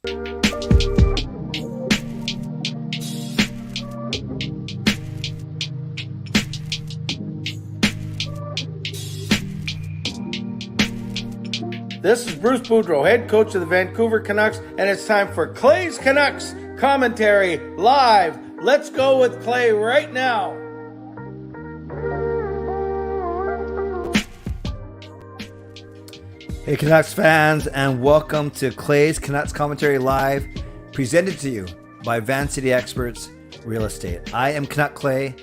This is Bruce Boudreau, head coach of the Vancouver Canucks, and it's time for Clay's Canucks commentary live. Let's go with Clay right now. Hey Canucks fans, and welcome to Clay's Canucks commentary live, presented to you by Van City Experts Real Estate. I am Canuck Clay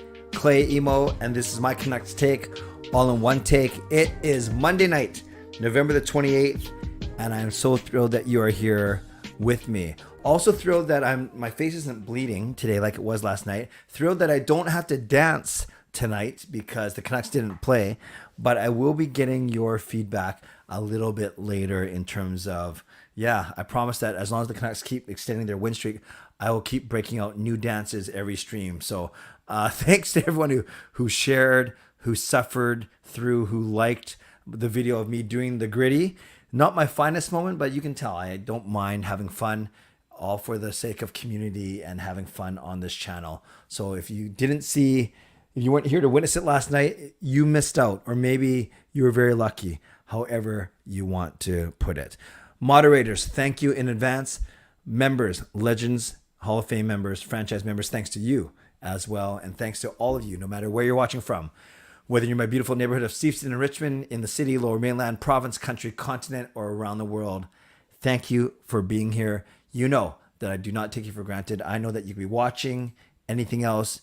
Emo, and this is my Canucks take, all in one take. It is Monday night, November the 28th, and I'm so thrilled that you are here with me. Also thrilled that my face isn't bleeding today like it was last night. Thrilled that I don't have to dance tonight because the Canucks didn't play, but I will be getting your feedback a little bit later in terms of, I promise that as long as the Canucks keep extending their win streak, I will keep breaking out new dances every stream. So thanks to everyone who shared, who suffered through, who liked the video of me doing the Griddy. Not my finest moment, but you can tell I don't mind having fun, all for the sake of community and having fun on this channel. So if you weren't here to witness it last night, you missed out, or maybe you were very lucky, however you want to put it. Moderators, thank you in advance. Members, legends, Hall of Fame members, franchise members, thanks to you as well. And thanks to all of you, no matter where you're watching from. Whether you're in my beautiful neighborhood of Steveston and Richmond, in the city, Lower Mainland, province, country, continent, or around the world, thank you for being here. You know that I do not take you for granted. I know that you could be watching anything else,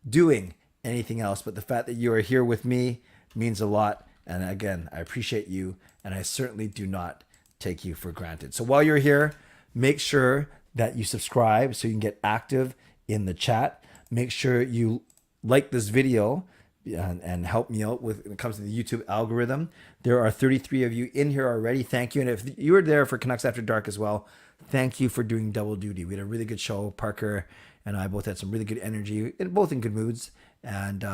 doing anything else, but the fact that you are here with me means a lot. And again, I appreciate you, and I certainly do not take you for granted. So while you're here, make sure that you subscribe so you can get active in the chat. Make sure you like this video and help me out when it comes to the YouTube algorithm. There are 33 of you in here already. Thank you. And if you were there for Canucks After Dark as well, thank you for doing double duty. We had a really good show. Parker and I both had some really good energy, both in good moods. And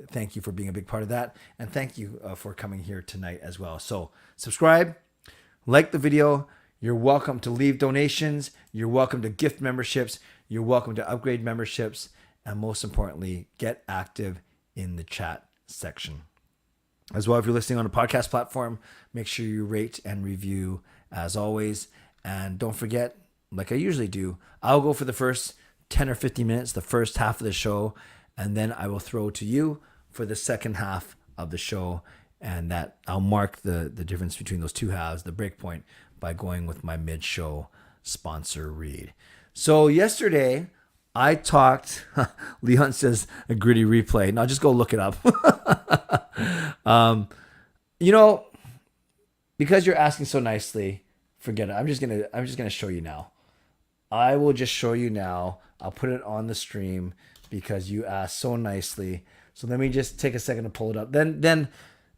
thank you for being a big part of that. And thank you for coming here tonight as well. So subscribe, like the video. You're welcome to leave donations. You're welcome to gift memberships. You're welcome to upgrade memberships. And most importantly, get active in the chat section. As well, if you're listening on a podcast platform, make sure you rate and review as always. And don't forget, like I usually do, I'll go for the first 10 or 15 minutes, the first half of the show, and then I will throw to you for the second half of the show. And that I'll mark the difference between those two halves, the break point, by going with my mid-show sponsor read. So yesterday, I talked, Leon says a Griddy replay. Now just go look it up. Because you're asking so nicely, forget it. I'm just gonna show you now. I will just show you now. I'll put it on the stream because you asked so nicely. So let me just take a second to pull it up. Then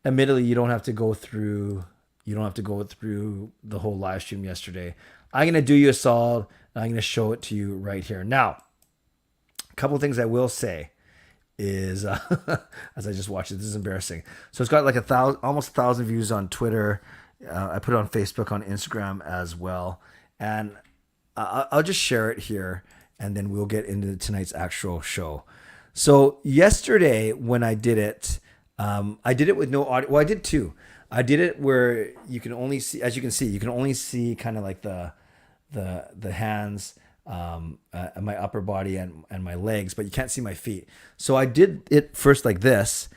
admittedly, you don't have to go through the whole live stream yesterday. I'm gonna do you a solid. I'm gonna show it to you right here now. A couple of things I will say is, as I just watched it, this is embarrassing. So it's got like almost 1,000 views on Twitter. I put it on Facebook, on Instagram as well. And I'll just share it here, and then we'll get into tonight's actual show. So yesterday when I did it with no audio. Well, I did two. I did it where you can only see, as you can see, kind of like the hands, my upper body and my legs, but you can't see my feet. So I did it first like this,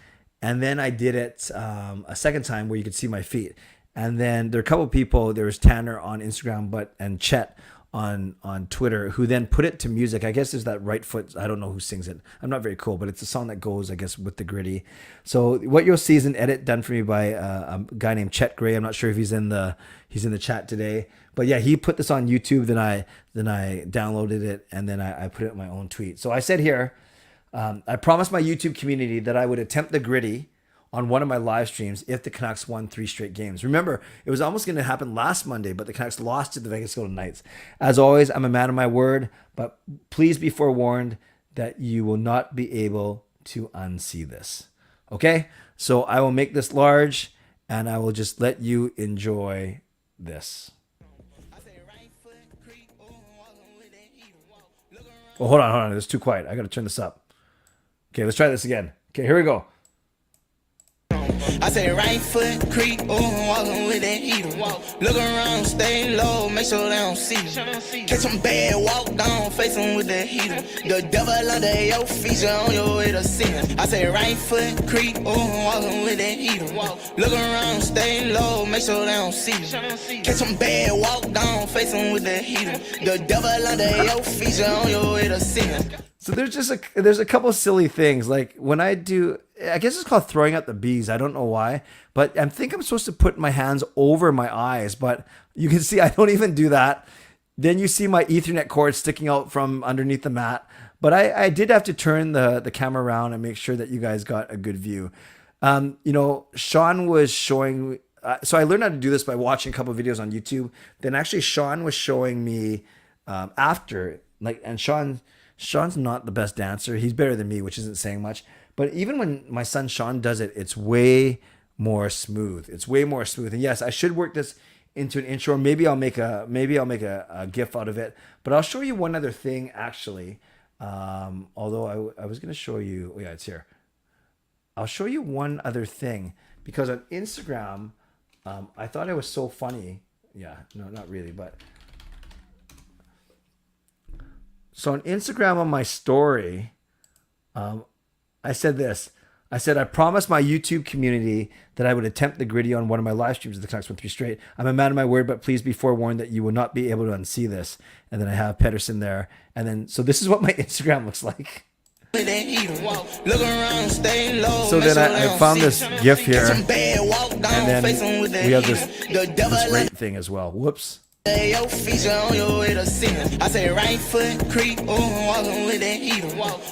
and then I did it a second time where you could see my feet. And then there are a couple of people, there was Tanner on Instagram, and Chet on Twitter, who then put it to music. I guess there's that Right Foot. I don't know who sings it. I'm not very cool, but it's a song that goes, I guess, with the Griddy. So what you'll see is an edit done for me by a guy named Chet Gray. I'm not sure if he's in the chat today, but yeah, he put this on YouTube. Then I downloaded it, and then I put it in my own tweet. So I said here, I promised my YouTube community that I would attempt the Griddy on one of my live streams if the Canucks won 3 straight games. Remember, it was almost going to happen last Monday, but the Canucks lost to the Vegas Golden Knights. As always, I'm a man of my word, but please be forewarned that you will not be able to unsee this. Okay? So I will make this large, and I will just let you enjoy this. Oh, hold on. It's too quiet. I got to turn this up. Okay, let's try this again. Okay, here we go. I say right foot creep, ooh, walking with that heater. Look around, stay low, make sure they don't see you. Catch them bad, walk down, face them with that heater. The devil under your feet, you on your way to sin. I say right foot creep, ooh, walking with that heater. Look around, stay low, make sure they don't see you. Catch them bad, walk down, face them with that heater. The devil under your feet, you on your way to sin. So there's a couple of silly things. Like when I do, I guess it's called throwing out the bees. I don't know why, but I think I'm supposed to put my hands over my eyes, but you can see I don't even do that. Then you see my Ethernet cord sticking out from underneath the mat. But I did have to turn the camera around and make sure that you guys got a good view. Sean was showing, so I learned how to do this by watching a couple of videos on YouTube. Then actually Sean was showing me after, and Sean's not the best dancer. He's better than me, which isn't saying much. But even when my son Sean does it, it's way more smooth. It's way more smooth. And yes, I should work this into an intro. Maybe I'll make a GIF out of it. But I'll show you one other thing actually. Although I was going to show you. Oh yeah, it's here. I'll show you one other thing because on Instagram, I thought it was so funny. Yeah, no, not really, but. So on Instagram on my story, I said this. I said, I promised my YouTube community that I would attempt the Griddy on one of my live streams of the Canucks went 3 straight. I'm a man of my word, but please be forewarned that you will not be able to unsee this. And then I have Pedersen there. And then, so this is what my Instagram looks like. So then I found this GIF here. And then we have this rate thing as well. Whoops. Your feet on your way to sin. I say right foot creep, ooh, walking with that heater.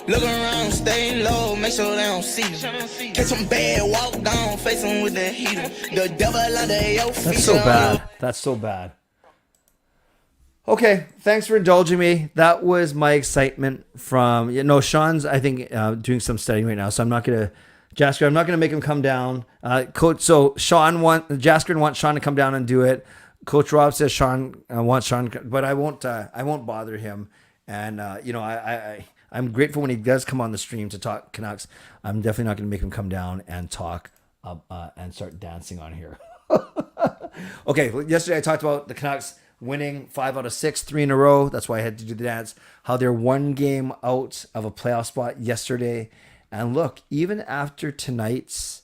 Look around, stay low, make sure they don't see you. Catch them bad, walk down, face them with that heater. The devil under your feet. That's so bad. That's so bad. Okay, thanks for indulging me. That was my excitement from, Sean's, I think, doing some studying right now, so I'm not going to, Jasker, I'm not going to make him come down. Coach, so Jasker wants Sean to come down and do it. Coach Rob says Sean wants Sean, but I won't bother him. And I'm grateful when he does come on the stream to talk Canucks. I'm definitely not going to make him come down and talk and start dancing on here. Okay, yesterday I talked about the Canucks winning 5 out of 6, 3 in a row. That's why I had to do the dance. How they're 1 game out of a playoff spot yesterday. And look, even after tonight's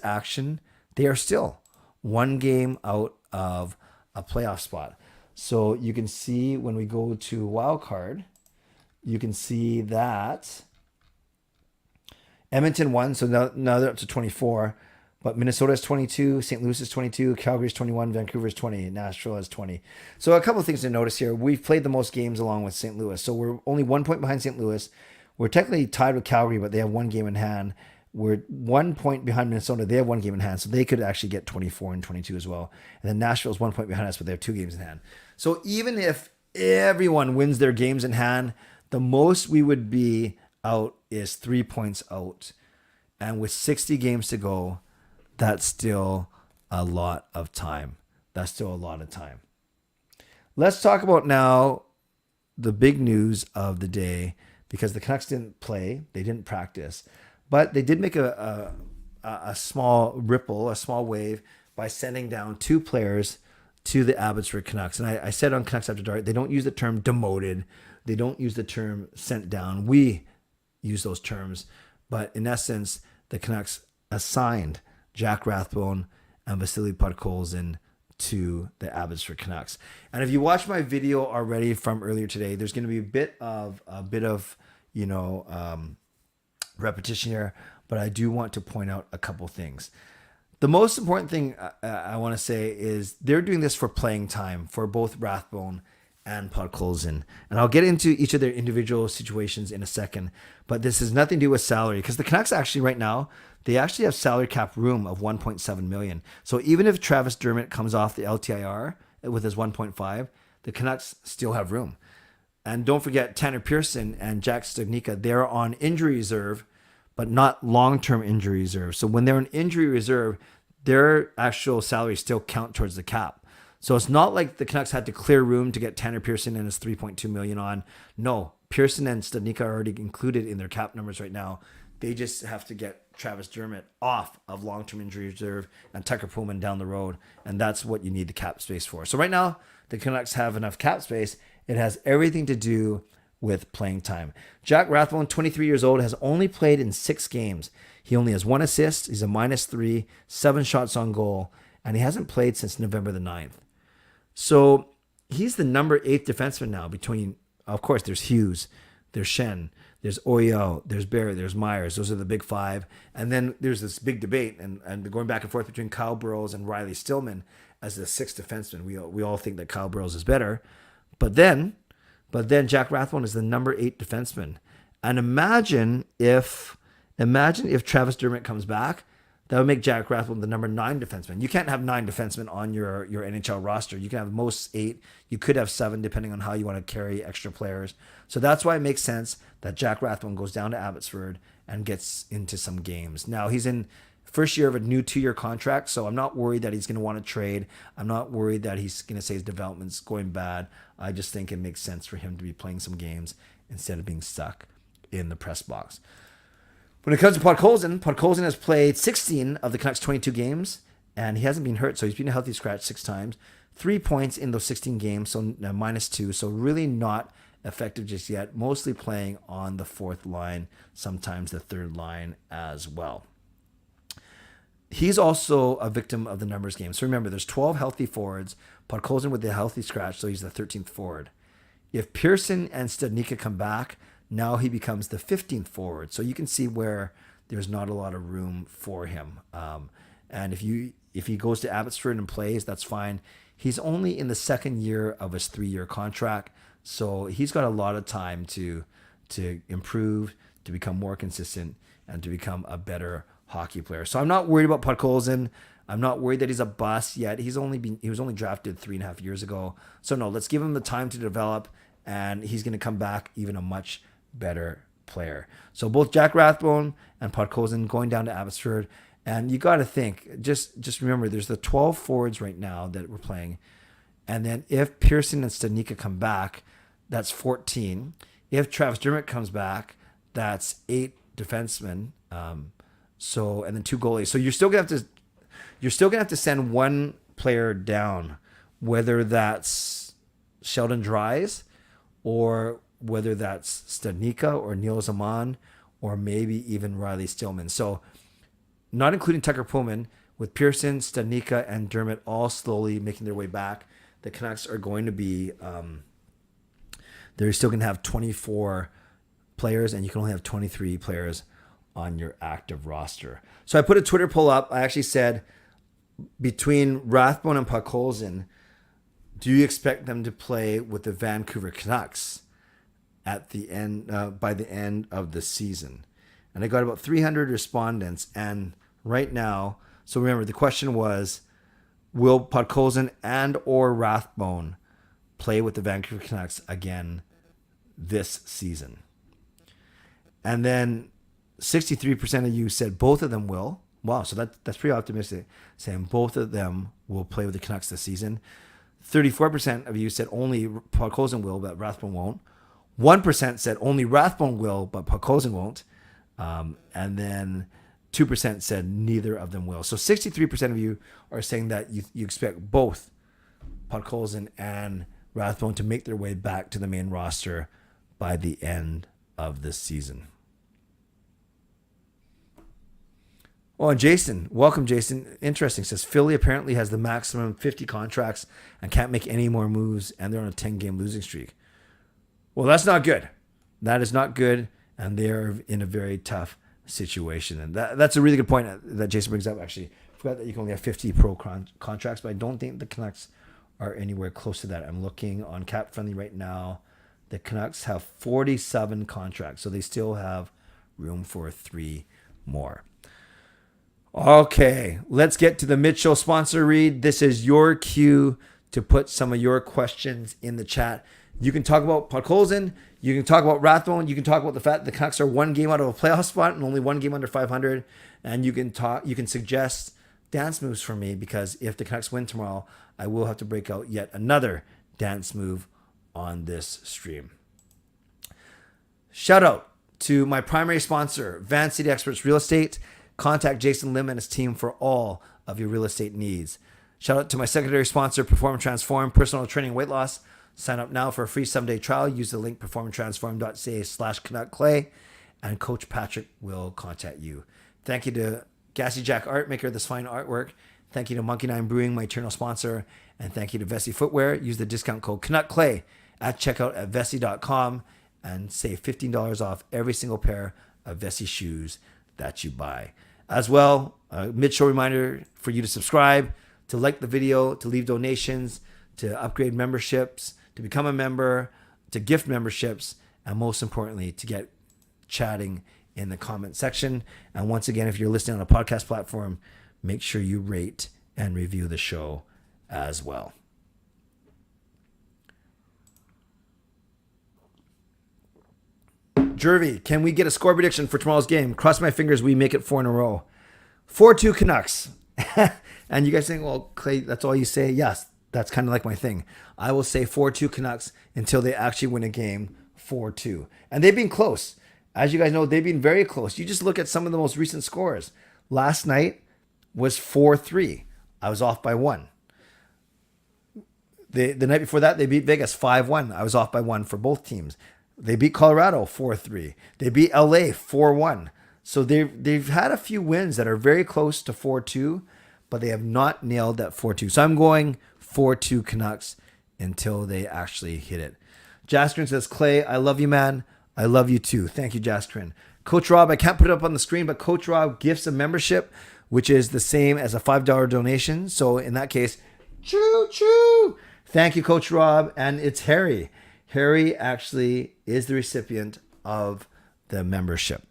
action, they are still 1 game out of a playoff spot. So you can see when we go to wild card, you can see that Edmonton won, so now they're up to 24. But Minnesota is 22, St. Louis is 22, Calgary is 21, Vancouver is 20, Nashville is 20. So a couple of things to notice here. We've played the most games along with St. Louis. So we're only 1 point behind St. Louis. We're technically tied with Calgary, but they have 1 game in hand. We're 1 point behind Minnesota. They have 1 game in hand, so they could actually get 24 and 22 as well. And then Nashville's 1 point behind us, but they have 2 games in hand. So even if everyone wins their games in hand, the most we would be out is 3 points out. And with 60 games to go, that's still a lot of time. That's still a lot of time. Let's talk about now the big news of the day, because the Canucks didn't play. They didn't practice. But they did make a small ripple, a small wave, by sending down 2 players to the Abbotsford Canucks. And I said on Canucks After Dark, they don't use the term demoted. They don't use the term sent down. We use those terms. But in essence, the Canucks assigned Jack Rathbone and Vasily Podkolzin to the Abbotsford Canucks. And if you watch my video already from earlier today, there's going to be a bit of repetition here, but I do want to point out a couple things. The most important thing I want to say is they're doing this for playing time for both Rathbone and Podkolzin. And I'll get into each of their individual situations in a second, but this has nothing to do with salary, because the Canucks actually right now, they actually have salary cap room of 1.7 million. So even if Travis Dermott comes off the LTIR with his 1.5, the Canucks still have room. And don't forget Tanner Pearson and Jack Stugnica, they're on injury reserve, but not long-term injury reserve. So when they're on injury reserve, their actual salaries still count towards the cap. So it's not like the Canucks had to clear room to get Tanner Pearson and his $3.2 million on. No, Pearson and Studnicka are already included in their cap numbers right now. They just have to get Travis Dermott off of long-term injury reserve and Tucker Pullman down the road, and that's what you need the cap space for. So right now, the Canucks have enough cap space. It has everything to do with playing time. Jack Rathbone, 23 years old, has only played in 6 games. He only has 1 assist. He's a -3, 7 shots on goal, and he hasn't played since November the 9th. So he's the number 8 defenseman now between, of course, there's Hughes, there's Shen, there's Oyo, there's Barrett, there's Myers. Those are the big 5. And then there's this big debate and going back and forth between Kyle Burrows and Riley Stillman as the 6th defenseman. We all think that Kyle Burrows is better. But then Jack Rathbone is the number 8 defenseman. And imagine if Travis Dermott comes back, that would make Jack Rathbone the number 9 defenseman. You can't have 9 defensemen on your NHL roster. You can have most 8. You could have 7, depending on how you want to carry extra players. So that's why it makes sense that Jack Rathbone goes down to Abbotsford and gets into some games. Now, he's in first year of a new 2-year contract, so I'm not worried that he's going to want to trade. I'm not worried that he's going to say his development's going bad. I just think it makes sense for him to be playing some games instead of being stuck in the press box. When it comes to Podkolzin has played 16 of the Canucks' 22 games, and he hasn't been hurt, so he's been a healthy scratch 6 times. 3 points in those 16 games, so -2, so really not effective just yet, mostly playing on the 4th line, sometimes the 3rd line as well. He's also a victim of the numbers game. So remember, there's 12 healthy forwards, Podkolzin with the healthy scratch, so he's the 13th forward. If Pearson and Studnicka come back, now he becomes the 15th forward. So you can see where there's not a lot of room for him. And if he goes to Abbotsford and plays, that's fine. He's only in the 2nd year of his 3-year contract. So he's got a lot of time to improve, to become more consistent, and to become a better hockey player. So I'm not worried about Podkolzin. I'm not worried that he's a bust yet. He was only drafted 3.5 years ago. So no, let's give him the time to develop, and he's going to come back even a much better player. So both Jack Rathbone and Podkolzin going down to Abbotsford, and you got to think, just remember, there's the 12 forwards right now that we're playing, and then if Pearson and Studnicka come back, that's 14. If Travis Dermott comes back, that's 8 defensemen. So and then 2 goalies. So you're still gonna have to send 1 player down, whether that's Sheldon Dries or whether that's Studnicka or Neil Zaman or maybe even Riley Stillman. So not including Tucker Pullman, with Pearson, Studnicka, and Dermott all slowly making their way back, the Canucks are going to be they're still going to have 24 players, and you can only have 23 players on your active roster. So I put a Twitter poll up. I actually said, between Rathbone and Podkolzin, do you expect them to play with the Vancouver Canucks at the end by the end of the season? And I got about 300 respondents. And right now, so remember, the question was, will Podkolzin and or Rathbone play with the Vancouver Canucks again this season? And then 63% of you said both of them will. Wow, so that's pretty optimistic, saying both of them will play with the Canucks this season. 34% of you said only Podkolzin will, but Rathbone won't. 1% said only Rathbone will, but Podkolzin won't. And then 2% said neither of them will. So 63% of you are saying that you expect both Podkolzin and Rathbone to make their way back to the main roster by the end of this season. Oh, and Jason, welcome, Jason. Interesting. Says Philly apparently has the maximum 50 contracts and can't make any more moves, and they're on a 10-game losing streak. Well, that's not good. That is not good, and they're in a very tough situation. And that's a really good point that Jason brings up, actually. I forgot that you can only have 50 pro contracts, but I don't think the Canucks are anywhere close to that. I'm looking on Cap Friendly right now. The Canucks have 47 contracts, so they still have room for 3 more. Okay, let's get to the Mitchell sponsor read. This is your cue to put some of your questions in the chat. You can talk about Podkolzin, you can talk about Rathbone, you can talk about the fact that the Canucks are 1 game out of a playoff spot and only 1 game under 500, and you can suggest dance moves for me, because if the Canucks win tomorrow, I will have to break out yet another dance move on this stream. Shout out to my primary sponsor, Van City Experts Real Estate. Contact Jason Lim and his team for all of your real estate needs. Shout out to my secondary sponsor, Perform and Transform, personal training, weight loss. Sign up now for a free 7-day trial. Use the link performandtransform.ca/CanuckClay, and Coach Patrick will contact you. Thank you to Gassy Jack Art, maker of this fine artwork. Thank you to Monkey 9 Brewing, my eternal sponsor. And thank you to Vessi Footwear. Use the discount code CanuckClay at checkout at Vessi.com and save $15 off every single pair of Vessi shoes that you buy. As well, a mid-show reminder for you to subscribe, to like the video, to leave donations, to upgrade memberships, to become a member, to gift memberships, and most importantly, to get chatting in the comment section. And once again, if you're listening on a podcast platform, make sure you rate and review the show as well. Jervy, can we get a score prediction for tomorrow's game? Cross my fingers we make it 4 in a row. 4-2 Canucks. And you guys think, well, Clay, that's all you say? Yes, that's kind of like my thing. I will say 4-2 Canucks until they actually win a game 4-2. And they've been close. As you guys know, they've been very close. You just look at some of the most recent scores. Last night was 4-3. I was off by 1. The night before that, they beat Vegas 5-1. I was off by 1 for both teams. They beat Colorado 4-3. They beat LA 4-1. So they've had a few wins that are very close to 4-2, but they have not nailed that 4-2. So I'm going 4-2 Canucks until they actually hit it. Jaskrin says, Clay, I love you, man. I love you too. Thank you, Jaskrin. Coach Rob, I can't put it up on the screen, but Coach Rob gifts a membership, which is the same as a $5 donation. So in that case, choo-choo. Thank you, Coach Rob. And it's Harry. Harry actually is the recipient of the membership.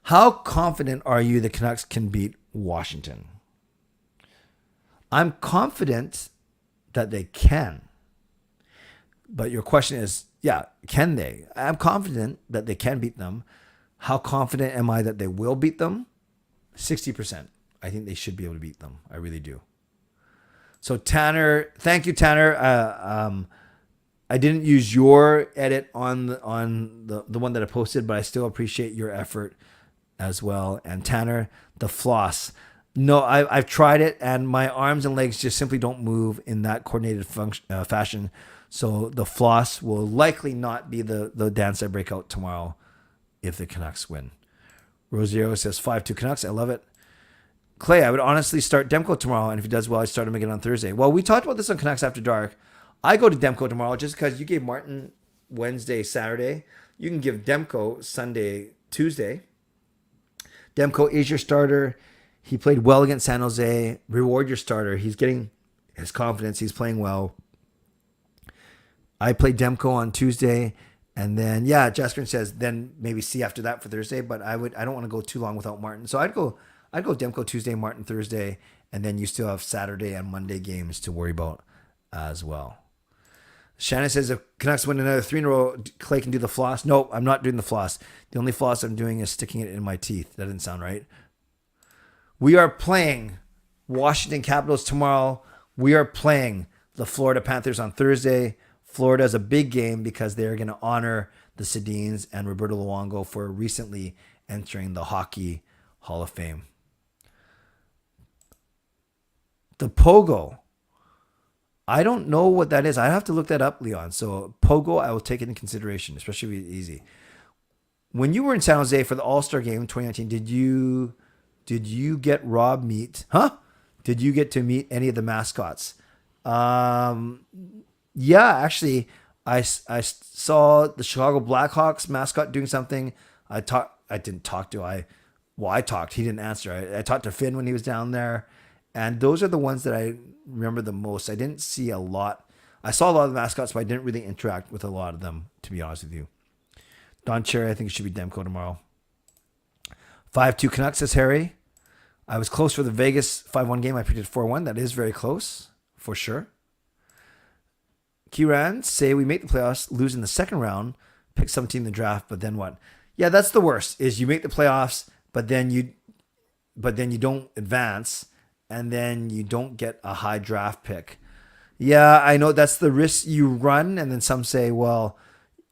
How confident are you the Canucks can beat Washington? I'm confident that they can. But your question is, yeah, can they? I'm confident that they can beat them. How confident am I that they will beat them? 60%. I think they should be able to beat them. I really do. So Tanner, thank you, Tanner. I didn't use your edit on the one that I posted, but I still appreciate your effort as well. And Tanner, the floss. No, I've tried it, and my arms and legs just simply don't move in that coordinated fashion. So the floss will likely not be the dance I break out tomorrow if the Canucks win. Rosiero says 5-2 Canucks. I love it. Clay, I would honestly start Demko tomorrow, and if he does well, I'd start him again on Thursday. Well, we talked about this on Canucks After Dark. I go to Demko tomorrow just because you gave Martin Wednesday, Saturday. You can give Demko Sunday, Tuesday. Demko is your starter. He played well against San Jose. Reward your starter. He's getting his confidence. He's playing well. I played Demko on Tuesday. And then, yeah, Jaskrin says, then maybe see after that for Thursday. But I don't want to go too long without Martin. So I'd go Demko Tuesday, Martin Thursday. And then you still have Saturday and Monday games to worry about as well. Shannon says, if Canucks win another 3 in a row, Clay can do the floss. Nope, I'm not doing the floss. The only floss I'm doing is sticking it in my teeth. That didn't sound right. We are playing Washington Capitals tomorrow. We are playing the Florida Panthers on Thursday. Florida is a big game because they're going to honor the Sedins and Roberto Luongo for recently entering the Hockey Hall of Fame. The Pogo. I don't know what that is. I have to look that up, Leon. So Pogo, I will take it in consideration, especially if it's easy. When you were in San Jose for the All-Star Game in 2019, did you get Rob meet? Huh? Did you get to meet any of the mascots? Yeah, actually, I saw the Chicago Blackhawks mascot doing something. I talked. He didn't answer. I talked to Finn when he was down there. And those are the ones that I remember the most. I didn't see a lot. I saw a lot of the mascots, but I didn't really interact with a lot of them, to be honest with you. Don Cherry, I think it should be Demko tomorrow. 5-2 Canucks, says Harry. I was close for the Vegas 5-1 game. I predicted 4-1. That is very close, for sure. Kieran, say we make the playoffs, lose in the second round, pick 17 in the draft, but then what? Yeah, that's the worst, is you make the playoffs, but then but then you don't advance, and then you don't get a high draft pick. Yeah, I know that's the risk you run. And then some say, well,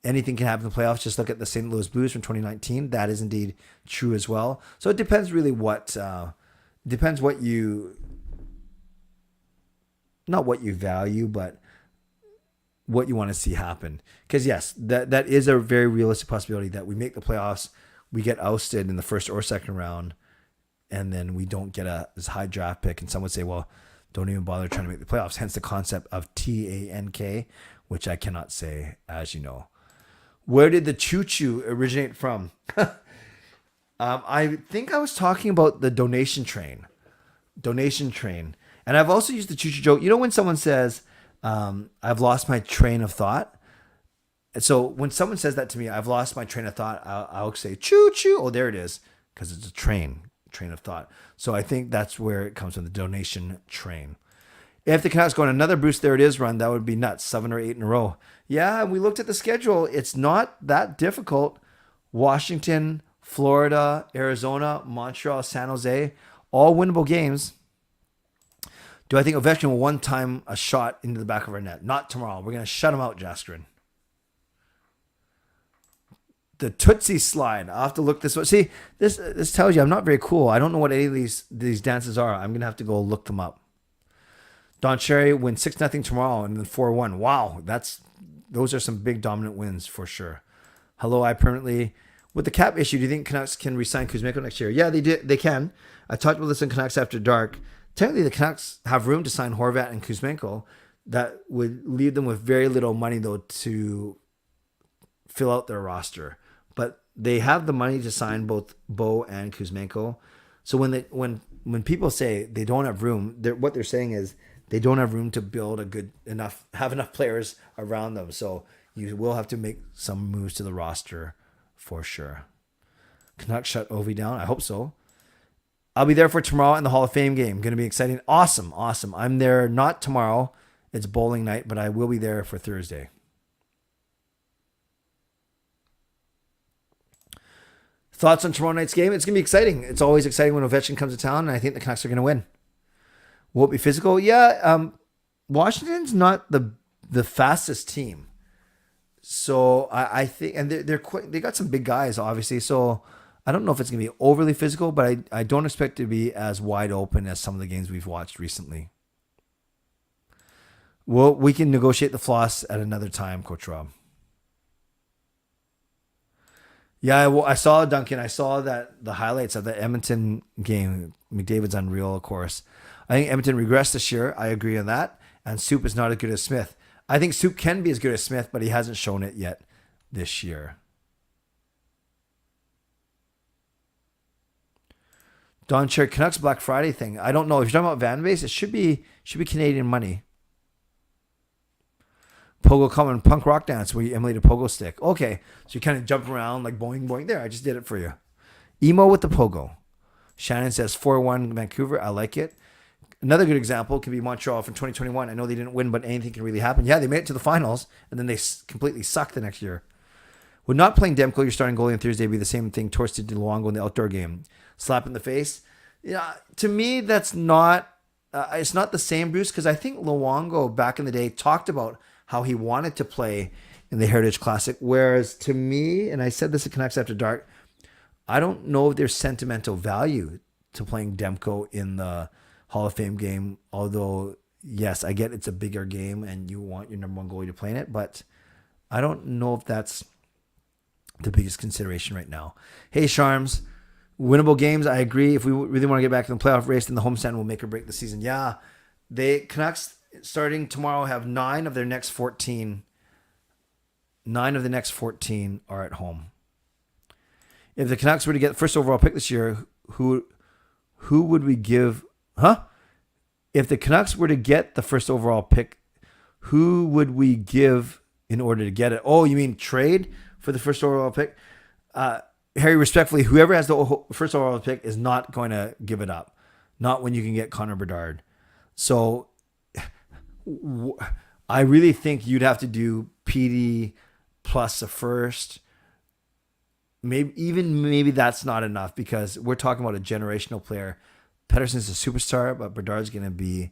anything can happen in the playoffs. Just look at the St. Louis Blues from 2019. That is indeed true as well. So it depends really depends what you, not what you value, but what you want to see happen. Because yes, that is a very realistic possibility that we make the playoffs, we get ousted in the first or second round, and then we don't get this high draft pick. And some would say, well, don't even bother trying to make the playoffs. Hence the concept of TANK, which I cannot say, as you know. Where did the choo-choo originate from? I think I was talking about the donation train. And I've also used the choo-choo joke. You know when someone says, I've lost my train of thought? And so when someone says that to me, I've lost my train of thought, I'll say, choo-choo. Oh, there it is. Because it's a train of thought. So I think that's where it comes from, the donation train. If the Canucks go on another Bruce There It Is run, that would be nuts. 7 or 8 in a row. Yeah, we looked at the schedule. It's not that difficult. Washington, Florida, Arizona, Montreal, San Jose, all winnable games. Do I think Ovechkin will one time a shot into the back of our net? Not tomorrow. We're going to shut him out, Jaskrin. The Tootsie slide. I'll have to look this way. See, this tells you I'm not very cool. I don't know what any of these dances are. I'm going to have to go look them up. Don Cherry wins 6-0 tomorrow and then 4-1. Wow, those are some big dominant wins for sure. Hello, I permanently. With the cap issue, do you think Canucks can re-sign Kuzmenko next year? Yeah, they can. I talked about this in Canucks After Dark. Technically, the Canucks have room to sign Horvat and Kuzmenko. That would leave them with very little money, though, to fill out their roster. But they have the money to sign both Bo and Kuzmenko. So when people say they don't have room, what they're saying is they don't have room to build have enough players around them. So you will have to make some moves to the roster for sure. Canucks shut Ovi down. I hope so. I'll be there for tomorrow in the Hall of Fame game. Going to be exciting. Awesome. I'm there not tomorrow. It's bowling night, but I will be there for Thursday. Thoughts on tomorrow night's game? It's going to be exciting. It's always exciting when Ovechkin comes to town, and I think the Canucks are going to win. Will it be physical? Yeah. Washington's not the fastest team. So I think, and they got some big guys, obviously. So I don't know if it's going to be overly physical, but I don't expect it to be as wide open as some of the games we've watched recently. Well, we can negotiate the floss at another time, Coach Rob. Yeah, I saw Duncan. I saw the highlights of the Edmonton game. McDavid's unreal, of course. I think Edmonton regressed this year. I agree on that. And Soup is not as good as Smith. I think Soup can be as good as Smith, but he hasn't shown it yet this year. Don Cherry, Canucks Black Friday thing. I don't know. If you're talking about Van Base, it should be Canadian money. Pogo Common Punk Rock Dance where you emulate a pogo stick. Okay. So you kind of jump around like boing, boing. There, I just did it for you. Emo with the pogo. Shannon says 4-1 Vancouver. I like it. Another good example can be Montreal from 2021. I know they didn't win, but anything can really happen. Yeah, they made it to the finals, and then they completely sucked the next year. Would not playing Demko, your starting goalie on Thursday, be the same thing Torsten did Luongo in the outdoor game? Slap in the face? Yeah, to me, that's not... it's not the same, Bruce, because I think Luongo back in the day talked about how he wanted to play in the Heritage Classic. Whereas to me, and I said this at Canucks After Dark, I don't know if there's sentimental value to playing Demko in the Hall of Fame game. Although, yes, I get it's a bigger game and you want your number one goalie to play in it. But I don't know if that's the biggest consideration right now. Hey, Sharms, winnable games. I agree. If we really want to get back in the playoff race, then the homestand will make or break the season. Yeah, Canucks starting tomorrow have 9 of their next 14. 9 of the next 14 are at home. If the Canucks were to get the first overall pick this year, who would we give? If the Canucks were to get the first overall pick, who would we give in order to get it? Oh, you mean trade for the first overall pick? Harry, respectfully, whoever has the first overall pick is not going to give it up. Not when you can get Connor Bedard. So I really think you'd have to do PD plus a first maybe that's not enough because we're talking about a generational player. Pettersson's a superstar, but Bedard's going to be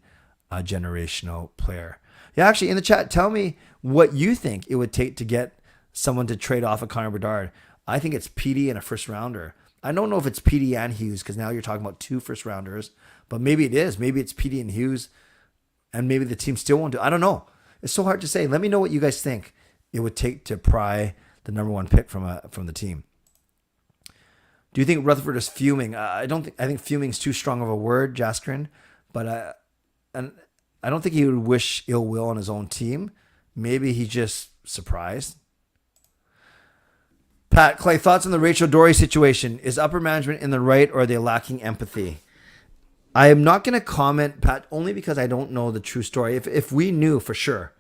a generational player. Yeah, actually, in the chat, tell me what you think it would take to get someone to trade off of Connor Bedard. I think it's PD and a first rounder. I don't know if it's PD and Hughes because now you're talking about 2 first rounders, but maybe it is. Maybe it's PD and Hughes, and maybe the team still won't do. I don't know. It's so hard to say. Let me know what you guys think it would take to pry the number 1 pick from the team. Do you think Rutherford is fuming? I think fuming is too strong of a word, Jaskrin, but I don't think he would wish ill will on his own team. Maybe he's just surprised. Pat, Clay, thoughts on the Rachel Dory situation? Is upper management in the right or are they lacking empathy? I am not going to comment, Pat, only because I don't know the true story. If we knew for sure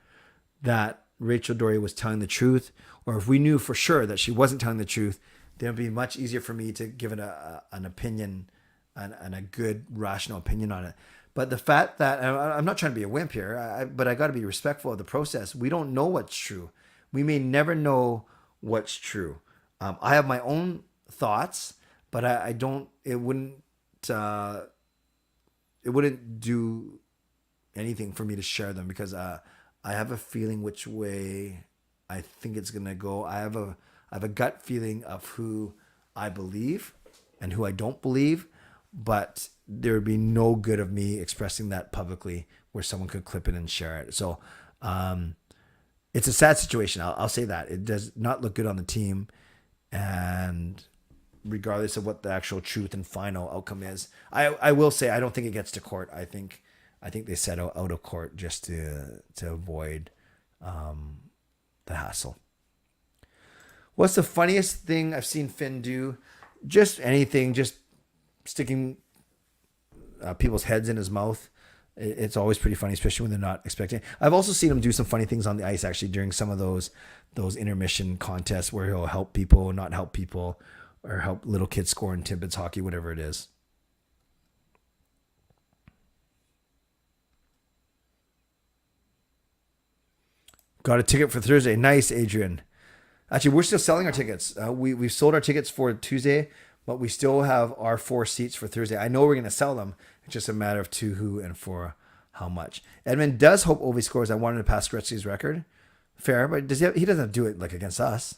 that Rachel Dory was telling the truth, or if we knew for sure that she wasn't telling the truth, then it would be much easier for me to give it an opinion and a good, rational opinion on it. But the fact that, I'm not trying to be a wimp here, but I got to be respectful of the process. We don't know what's true. We may never know what's true. I have my own thoughts, but I don't. It wouldn't do anything for me to share them because I have a feeling which way I think it's gonna go. I have a gut feeling of who I believe and who I don't believe, but there would be no good of me expressing that publicly where someone could clip it and share it. So it's a sad situation. I'll say that. It does not look good on the team. And regardless of what the actual truth and final outcome is, I will say I don't think it gets to court. I think they settle out of court just to avoid the hassle. What's the funniest thing I've seen Finn do? Just anything, just sticking people's heads in his mouth. It's always pretty funny, especially when they're not expecting. I've also seen him do some funny things on the ice, actually, during some of those intermission contests where he'll help people, not help people, or help little kids score in Tibbetts hockey, whatever it is. Got a ticket for Thursday. Nice, Adrian. Actually, we're still selling our tickets. We've sold our tickets for Tuesday, but we still have our 4 seats for Thursday. I know we're going to sell them. It's just a matter of to who and for how much. Edmund does hope Ovi scores. I wanted to pass Gretzky's record. Fair, but he doesn't do it like against us.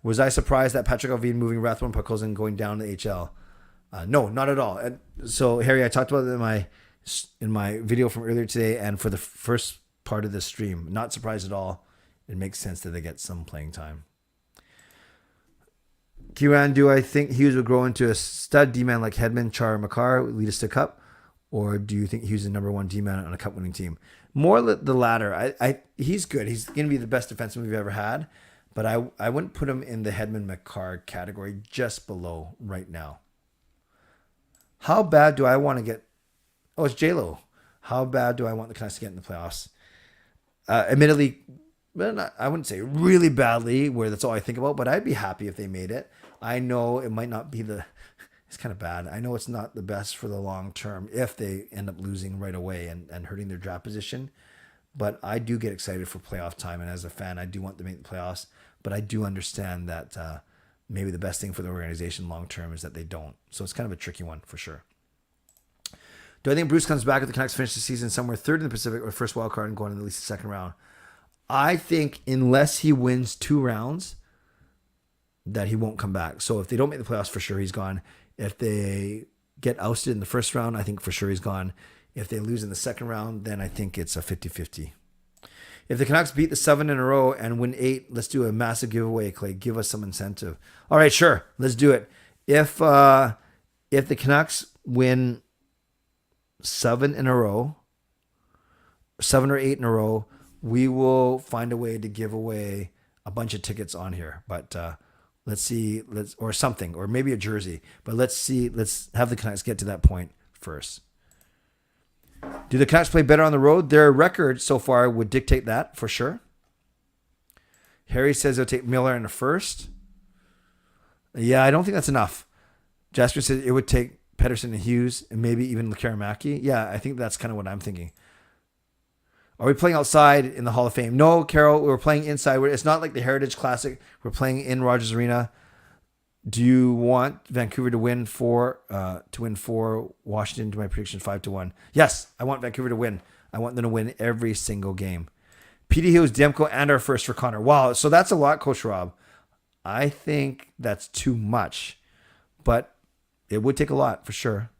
Was I surprised that Patrick Allvin moving Rathbone, Podkolzin going down to HL? No, not at all. And so, Harry, I talked about it in my video from earlier today and for the first part of the stream. Not surprised at all. It makes sense that they get some playing time. Kieran, do I think Hughes will grow into a stud D-man like Hedman, Char, or Makar, lead us to Cup? Or do you think Hughes is the number 1 D-man on a Cup-winning team? More the latter. He's good. He's going to be the best defenseman we've ever had. But I wouldn't put him in the Hedman-Makar category, just below right now. How bad do I want to get... Oh, it's J-Lo. How bad do I want the Canucks to get in the playoffs? Admittedly... Well, I wouldn't say really badly where that's all I think about, but I'd be happy if they made it. I know it might not be it's kind of bad. I know it's not the best for the long term if they end up losing right away and hurting their draft position, but I do get excited for playoff time. And as a fan, I do want to make the playoffs, but I do understand that maybe the best thing for the organization long term is that they don't. So it's kind of a tricky one for sure. Do I think Bruce comes back if the Canucks finish the season somewhere third in the Pacific or first wild card and going in at least the second round? I think unless he wins 2 rounds, that he won't come back. So if they don't make the playoffs, for sure he's gone. If they get ousted in the first round, I think for sure he's gone. If they lose in the second round, then I think it's a 50-50. If the Canucks beat the 7 in a row and win 8, let's do a massive giveaway, Clay. Give us some incentive. All right, sure. Let's do it. If the Canucks win 7 in a row, 7 or 8 in a row, we will find a way to give away a bunch of tickets on here. But let's see, or something, or maybe a jersey. But let's see, let's have the Canucks get to that point first. Do the Canucks play better on the road? Their record so far would dictate that for sure. Harry says they'll take Miller in the first. Yeah, I don't think that's enough. Jasper says it would take Pettersson and Hughes and maybe even Lekaramaki. Yeah, I think that's kind of what I'm thinking. Are we playing outside in the Hall of Fame? No, Carol, we're playing inside. It's not like the Heritage Classic. We're playing in Rogers Arena. Do you want Vancouver to win four? Washington? To my prediction 5-1. Yes, I want Vancouver to win. I want them to win every single game. Petey Hughes, Demko, and our first for Connor. Wow, so that's a lot, Coach Rob. I think that's too much, but it would take a lot for sure.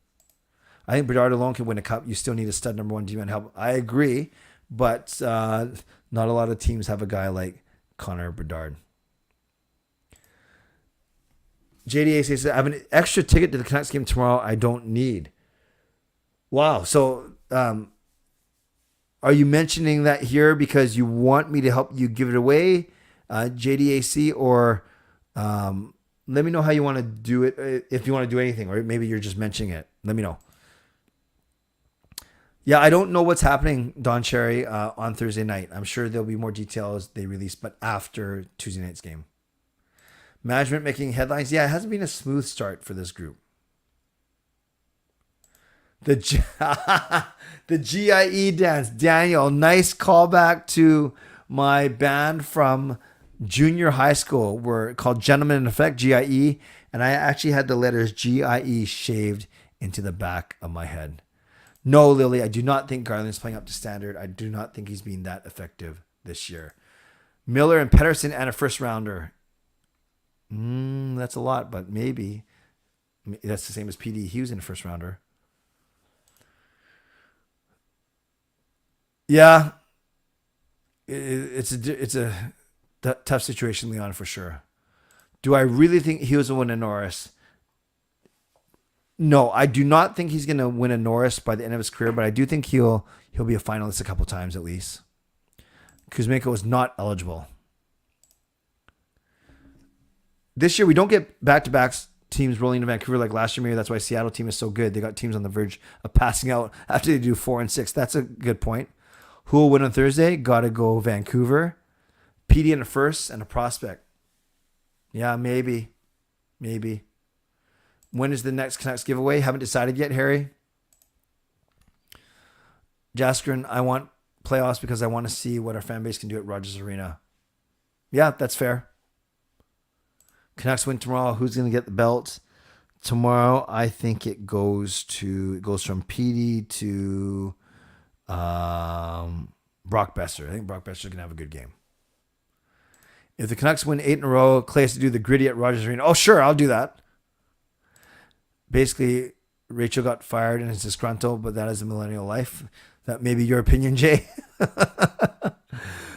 I think Bedard alone can win a cup. You still need a stud number one D-man help. I agree, but not a lot of teams have a guy like Connor Bedard. JDA says, I have an extra ticket to the Canucks game tomorrow I don't need. Wow. So are you mentioning that here because you want me to help you give it away, JDAC, or let me know how you want to do it, if you want to do anything, or maybe you're just mentioning it. Let me know. Yeah, I don't know what's happening, Don Cherry, on Thursday night. I'm sure there'll be more details they release, but after Tuesday night's game. Management making headlines. Yeah, it hasn't been a smooth start for this group. The GIE dance. Daniel, nice callback to my band from junior high school. We're called Gentlemen in Effect, GIE, and I actually had the letters GIE shaved into the back of my head. No, Lily, I do not think Garland's playing up to standard. I do not think he's been that effective this year. Miller and Pettersson and a first rounder. That's a lot, but maybe. That's the same as PD. He was in a first rounder. Yeah. It's a tough situation, Leon, for sure. Do I really think he was a win a Norris? No, I do not think he's going to win a Norris by the end of his career, but I do think he'll be a finalist a couple times at least. Kuzmenko is not eligible. This year, we don't get back-to-back teams rolling to Vancouver like last year. Maybe that's why Seattle team is so good. They got teams on the verge of passing out after they do 4 and 6. That's a good point. Who will win on Thursday? Got to go Vancouver. PD in a first and a prospect. Yeah, maybe. When is the next Canucks giveaway? Haven't decided yet, Harry. Jaskrin, I want playoffs because I want to see what our fan base can do at Rogers Arena. Yeah, that's fair. Canucks win tomorrow. Who's going to get the belt? Tomorrow, I think it goes from PD to Brock Besser. I think Brock Besser's going to have a good game. If the Canucks win 8 in a row, Clay has to do the Griddy at Rogers Arena. Oh, sure, I'll do that. Basically, Rachel got fired and is disgruntled, but that is a millennial life. That may be your opinion, Jay.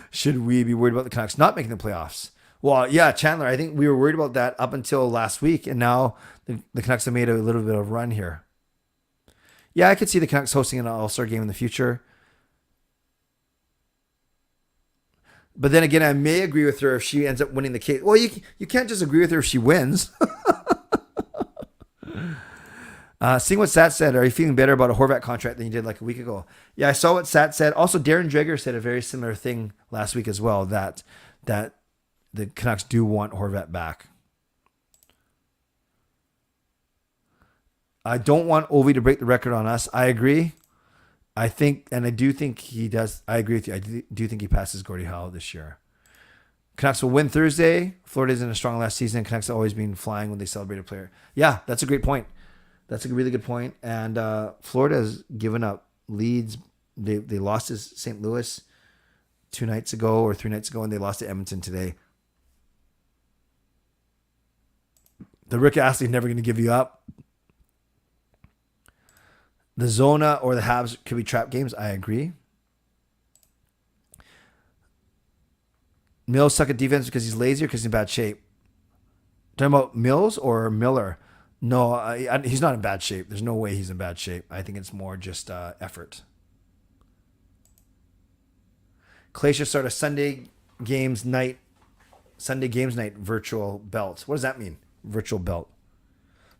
Should we be worried about the Canucks not making the playoffs? Well, yeah, Chandler, I think we were worried about that up until last week, and now the Canucks have made a little bit of a run here. Yeah, I could see the Canucks hosting an All-Star game in the future. But then again, I may agree with her if she ends up winning the case. Well, you can't just agree with her if she wins. Seeing what Sat said, are you feeling better about a Horvat contract than you did like a week ago? Yeah, I saw what Sat said. Also, Darren Dreger said a very similar thing last week as well, that the Canucks do want Horvat back. I don't want Ovi to break the record on us. I agree. I do think he does. I agree with you. I do think he passes Gordie Howe this year. Canucks will win Thursday. Florida's in a strong last season. Canucks have always been flying when they celebrate a player. Yeah, that's a great point. That's a really good point. And Florida has given up leads. They lost to St. Louis 2 nights ago or 3 nights ago, and they lost to Edmonton today. The Rick Astley's never going to give you up. The Zona or the Habs could be trap games. I agree. Mills suck at defense because he's lazy or because he's in bad shape. Talking about Mills or Miller? No, he's not in bad shape. There's no way he's in bad shape. I think it's more just effort. Clay should start a Sunday games night virtual belt. What does that mean? Virtual belt.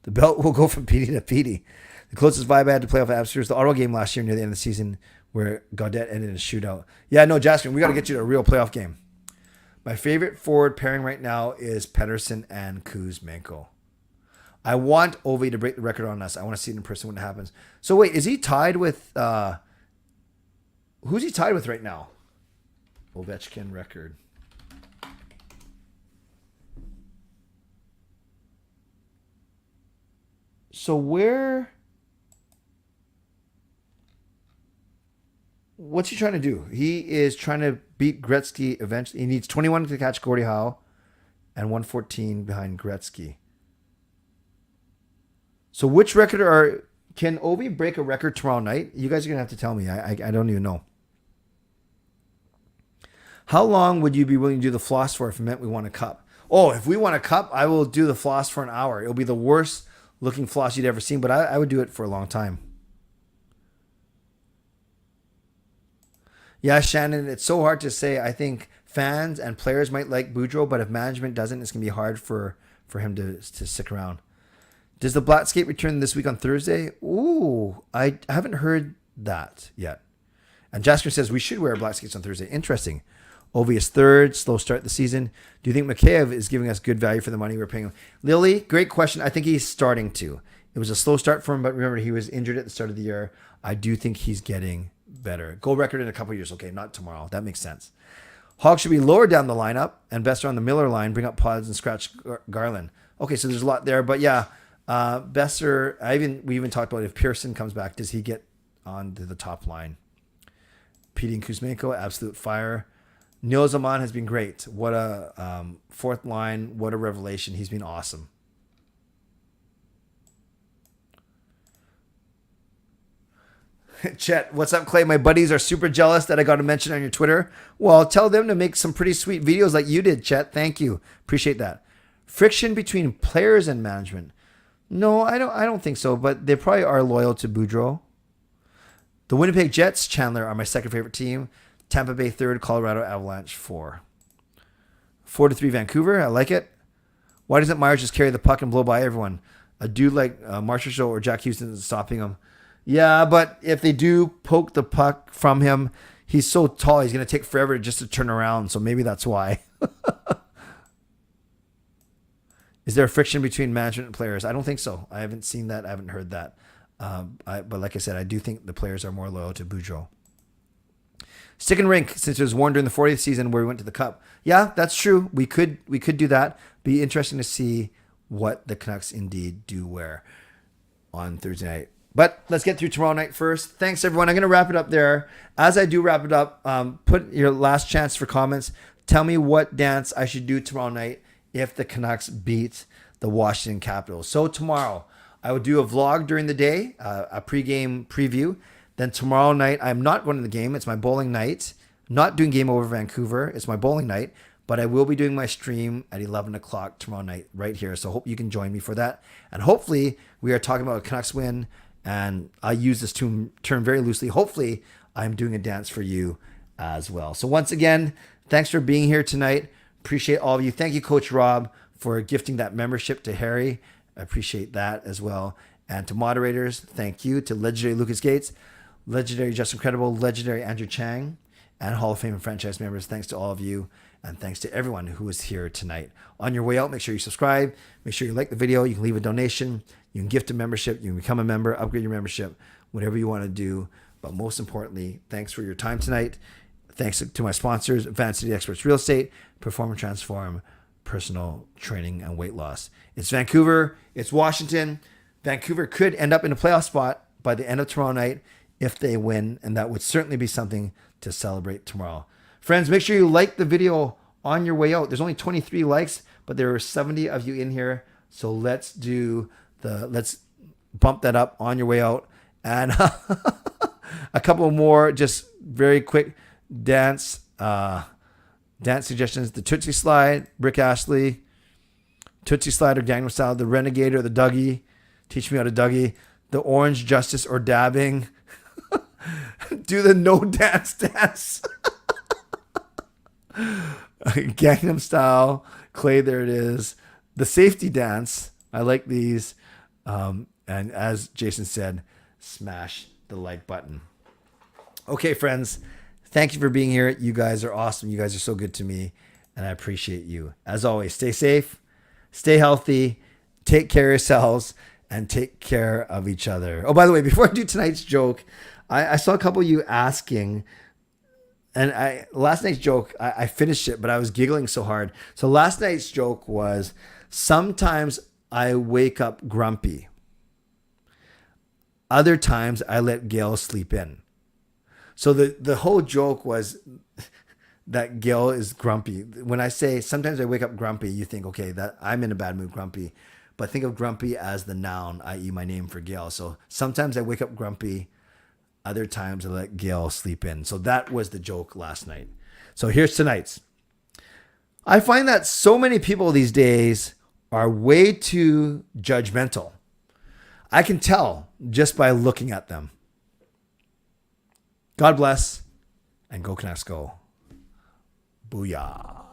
The belt will go from PD to PD. The closest vibe I had to playoff atmosphere was the Ottawa game last year near the end of the season where Gaudette ended in a shootout. Yeah, no, Jaskin, we got to get you to a real playoff game. My favorite forward pairing right now is Pettersson and Kuzmenko. I want Ovi to break the record on us. I want to see it in person when it happens. So wait, is he tied with who's he tied with right now? Ovechkin record. So what's he trying to do? He is trying to beat Gretzky eventually. He needs 21 to catch Gordie Howe and 114 behind Gretzky. So which record can Ovi break a record tomorrow night? You guys are going to have to tell me. I don't even know. How long would you be willing to do the floss for if it meant we won a cup? Oh, if we won a cup, I will do the floss for an hour. It'll be the worst looking floss you'd ever seen, but I would do it for a long time. Yeah, Shannon, it's so hard to say. I think fans and players might like Boudreaux, but if management doesn't, it's going to be hard for him to stick around. Does the Black Skate return this week on Thursday? Ooh, I haven't heard that yet. And Jasper says we should wear black skates on Thursday. Interesting. Ovi is third, slow start the season. Do you think Mikheyev is giving us good value for the money we're paying him? Lily, great question. I think he's starting to. It was a slow start for him, but remember, he was injured at the start of the year. I do think he's getting better. Gold record in a couple of years. Okay, not tomorrow. That makes sense. Hawk should be lower down the lineup, and Besser on the Miller line. Bring up Pods and scratch Garland. Okay, so there's a lot there, but yeah, Besser. We even talked about if Pearson comes back, does he get onto the top line? Petey and Kuzmenko, absolute fire. Neil Zaman has been great. What a fourth line. What a revelation. He's been awesome. Chet, what's up, Clay? My buddies are super jealous that I got a mention on your Twitter. Well, tell them to make some pretty sweet videos like you did, Chet. Thank you. Appreciate that. Friction between players and management. No, I don't think so, but they probably are loyal to Boudreaux. The Winnipeg Jets, Chandler, are my second favorite team. Tampa Bay third, Colorado Avalanche 4. 4-3 Vancouver. I like it. Why doesn't Myers just carry the puck and blow by everyone? A dude like Marchessault or Jack Houston is stopping him. Yeah, but if they do poke the puck from him, he's so tall, he's going to take forever just to turn around. So maybe that's why. Is there a friction between management and players? I don't think so. I haven't seen that. I haven't heard that. But like I said, I do think the players are more loyal to Boudreaux. Stick and rink, since it was worn during the 40th season where we went to the Cup. Yeah, that's true. We could do that. Be interesting to see what the Canucks indeed do wear on Thursday night. But let's get through tomorrow night first. Thanks, everyone. I'm going to wrap it up there. As I do wrap it up, put your last chance for comments. Tell me what dance I should do tomorrow night if the Canucks beat the Washington Capitals. So tomorrow, I will do a vlog during the day, a pregame preview. Then tomorrow night, I'm not going to the game. It's my bowling night. Not doing Game Over Vancouver. It's my bowling night. But I will be doing my stream at 11 o'clock tomorrow night right here. So hope you can join me for that. And hopefully, we are talking about a Canucks win. And I use this term very loosely. Hopefully, I'm doing a dance for you as well. So once again, thanks for being here tonight. Appreciate all of you. Thank you, Coach Rob, for gifting that membership to Harry. I appreciate that as well. And to moderators, thank you. To legendary Lucas Gates, legendary Just Incredible, legendary Andrew Chang, and Hall of Fame and franchise members. Thanks to all of you. And thanks to everyone who was here tonight. On your way out, make sure you subscribe. Make sure you like the video. You can leave a donation. You can gift a membership. You can become a member, upgrade your membership, whatever you want to do. But most importantly, thanks for your time tonight. Thanks to my sponsors, Advanced City Experts Real Estate, Perform and Transform, Personal Training and Weight Loss. It's Vancouver. It's Washington. Vancouver could end up in a playoff spot by the end of tomorrow night if they win, and that would certainly be something to celebrate tomorrow. Friends, make sure you like the video on your way out. There's only 23 likes, but there are 70 of you in here. So let's bump that up on your way out. And a couple more just very quick dance suggestions. The Tootsie Slide, Rick Ashley. Tootsie Slide or Gangnam Style. The Renegade or the Dougie. Teach me how to Dougie. The Orange Justice or Dabbing. Do the No Dance Dance. Gangnam Style. Clay, there it is. The Safety Dance. I like these. And as Jason said, smash the like button. Okay, friends. Thank you for being here. You guys are awesome. You guys are so good to me. And I appreciate you. As always, stay safe. Stay healthy. Take care of yourselves. And take care of each other. Oh, by the way, before I do tonight's joke, I saw a couple of you asking, and last night's joke, I finished it, but I was giggling so hard. So last night's joke was, sometimes I wake up grumpy. Other times I let Gail sleep in. So the whole joke was that Gail is grumpy. When I say sometimes I wake up grumpy, you think, okay, that I'm in a bad mood, grumpy. But think of grumpy as the noun, i.e. my name for Gail. So sometimes I wake up grumpy. Other times I let Gail sleep in. So that was the joke last night. So here's tonight's. I find that so many people these days are way too judgmental. I can tell just by looking at them. God bless and go Canucks go. Booyah.